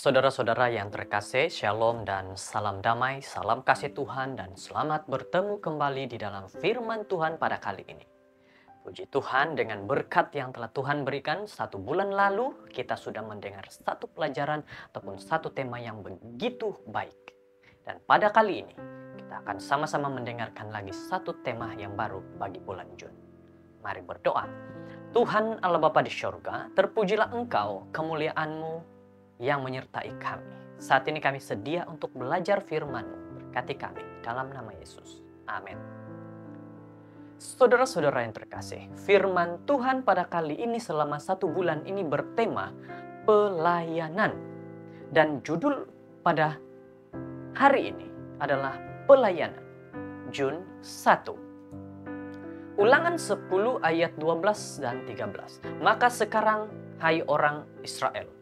Saudara-saudara yang terkasih, Shalom dan salam damai, salam kasih Tuhan dan selamat bertemu kembali di dalam firman Tuhan pada kali ini. Puji Tuhan, dengan berkat yang telah Tuhan berikan, 1 bulan lalu kita sudah mendengar satu pelajaran ataupun satu tema yang begitu baik. Dan pada kali ini kita akan sama-sama mendengarkan lagi satu tema yang baru bagi bulan Jun. Mari berdoa. Tuhan Allah Bapa di surga, terpujilah Engkau, kemuliaan-Mu yang menyertai kami. Saat ini kami sedia untuk belajar firman-Mu. Berkati kami dalam nama Yesus. Amin. Saudara-saudara yang terkasih, firman Tuhan pada kali ini selama 1 bulan ini bertema pelayanan. Dan judul pada hari ini adalah pelayanan. Jun 1. Ulangan 10 ayat 12 dan 13. Maka sekarang, hai orang Israel,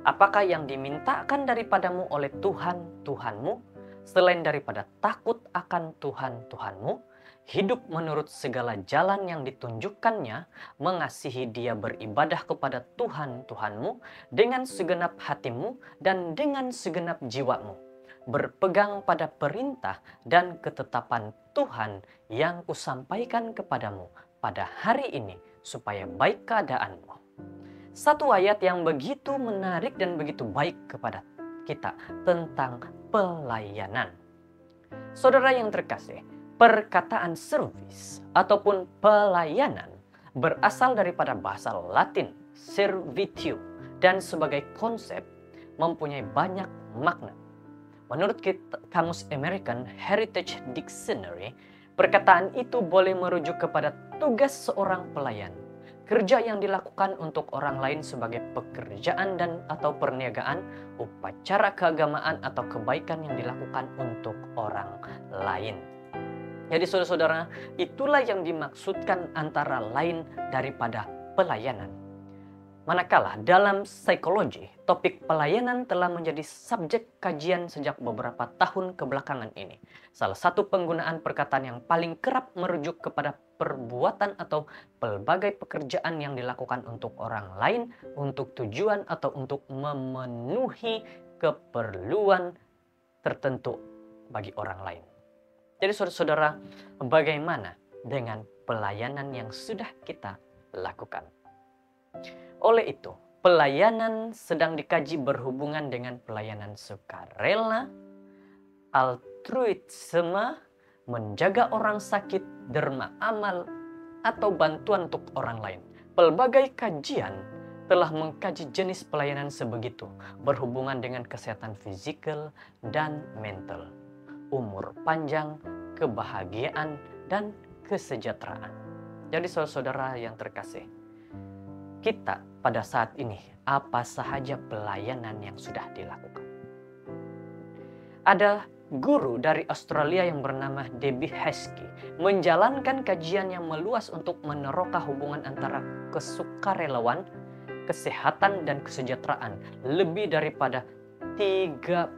apakah yang dimintakan daripadamu oleh Tuhan Tuhanmu, selain daripada takut akan Tuhan Tuhanmu, hidup menurut segala jalan yang ditunjukkannya, mengasihi Dia, beribadah kepada Tuhan Tuhanmu dengan segenap hatimu dan dengan segenap jiwamu, berpegang pada perintah dan ketetapan Tuhan yang kusampaikan kepadamu pada hari ini, supaya baik keadaanmu. Satu ayat yang begitu menarik dan begitu baik kepada kita tentang pelayanan. Saudara yang terkasih, perkataan service ataupun pelayanan berasal daripada bahasa Latin servitio dan sebagai konsep mempunyai banyak makna. Menurut Kamus American Heritage Dictionary, perkataan itu boleh merujuk kepada tugas seorang pelayan, kerja yang dilakukan untuk orang lain sebagai pekerjaan dan atau perniagaan, upacara keagamaan atau kebaikan yang dilakukan untuk orang lain. Jadi saudara-saudara, itulah yang dimaksudkan antara lain daripada pelayanan. Manakala dalam psikologi, topik pelayanan telah menjadi subjek kajian sejak beberapa tahun kebelakangan ini. Salah satu penggunaan perkataan yang paling kerap merujuk kepada perbuatan atau pelbagai pekerjaan yang dilakukan untuk orang lain, untuk tujuan atau untuk memenuhi keperluan tertentu bagi orang lain. Jadi saudara-saudara, bagaimana dengan pelayanan yang sudah kita lakukan? Oleh itu, pelayanan sedang dikaji berhubungan dengan pelayanan sukarela, altruisme, menjaga orang sakit, derma amal, atau bantuan untuk orang lain. Pelbagai kajian telah mengkaji jenis pelayanan sebegitu, berhubungan dengan kesehatan fisikal dan mental, umur panjang, kebahagiaan, dan kesejahteraan. Jadi saudara-saudara yang terkasih, kita pada saat ini, apa sahaja pelayanan yang sudah dilakukan? Ada guru dari Australia yang bernama Debbie Heskey menjalankan kajian yang meluas untuk meneroka hubungan antara kesukarelawan, kesehatan, dan kesejahteraan. Lebih daripada 30.000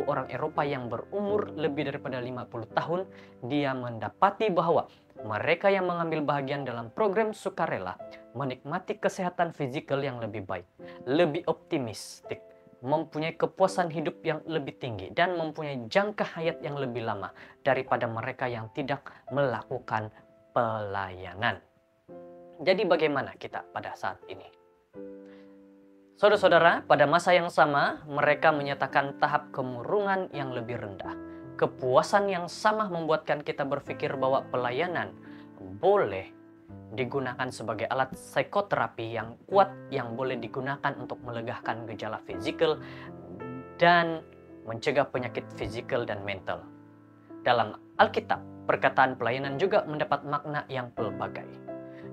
orang Eropa yang berumur lebih daripada 50 tahun, dia mendapati bahwa mereka yang mengambil bahagian dalam program sukarela menikmati kesehatan fisikal yang lebih baik, lebih optimistik, mempunyai kepuasan hidup yang lebih tinggi, dan mempunyai jangka hayat yang lebih lama daripada mereka yang tidak melakukan pelayanan. Jadi bagaimana kita pada saat ini? Saudara-saudara, pada masa yang sama, mereka menyatakan tahap kemurungan yang lebih rendah. Kepuasan yang sama membuatkan kita berpikir bahwa pelayanan boleh digunakan sebagai alat psikoterapi yang kuat yang boleh digunakan untuk melegahkan gejala fisikal dan mencegah penyakit fisikal dan mental. Dalam Alkitab, perkataan pelayanan juga mendapat makna yang pelbagai.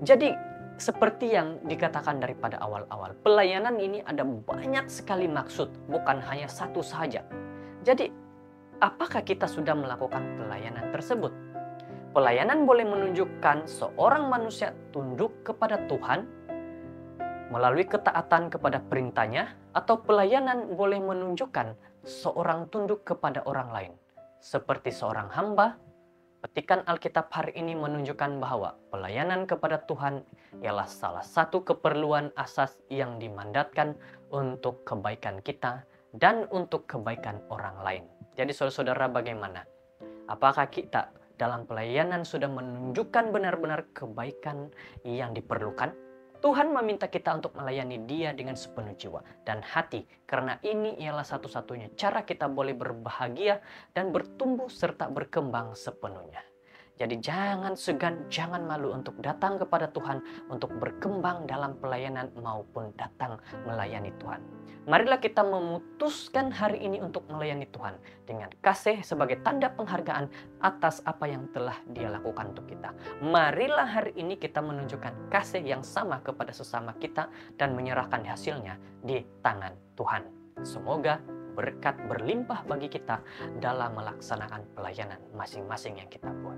Jadi, seperti yang dikatakan daripada awal-awal, pelayanan ini ada banyak sekali maksud, bukan hanya satu saja. Jadi, apakah kita sudah melakukan pelayanan tersebut? Pelayanan boleh menunjukkan seorang manusia tunduk kepada Tuhan melalui ketaatan kepada perintahnya, atau pelayanan boleh menunjukkan seorang tunduk kepada orang lain. Seperti seorang hamba, petikan Alkitab hari ini menunjukkan bahwa pelayanan kepada Tuhan ialah salah satu keperluan asas yang dimandatkan untuk kebaikan kita dan untuk kebaikan orang lain. Jadi saudara-saudara, bagaimana? Apakah kita dalam pelayanan sudah menunjukkan benar-benar kebaikan yang diperlukan? Tuhan meminta kita untuk melayani Dia dengan sepenuh jiwa dan hati, karena ini ialah satu-satunya cara kita boleh berbahagia dan bertumbuh serta berkembang sepenuhnya. Jadi jangan segan, jangan malu untuk datang kepada Tuhan, untuk berkembang dalam pelayanan maupun datang melayani Tuhan. Marilah kita memutuskan hari ini untuk melayani Tuhan dengan kasih sebagai tanda penghargaan atas apa yang telah Dia lakukan untuk kita. Marilah hari ini kita menunjukkan kasih yang sama kepada sesama kita dan menyerahkan hasilnya di tangan Tuhan. Semoga berkat berlimpah bagi kita dalam melaksanakan pelayanan masing-masing yang kita buat.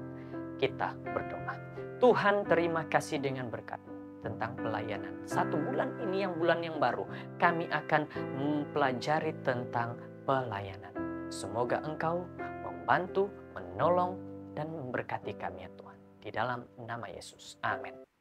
Kita berdoa. Tuhan, terima kasih dengan berkat-Mu tentang pelayanan. 1 bulan ini yang bulan yang baru, kami akan mempelajari tentang pelayanan. Semoga Engkau membantu, menolong, dan memberkati kami ya Tuhan. Di dalam nama Yesus. Amin.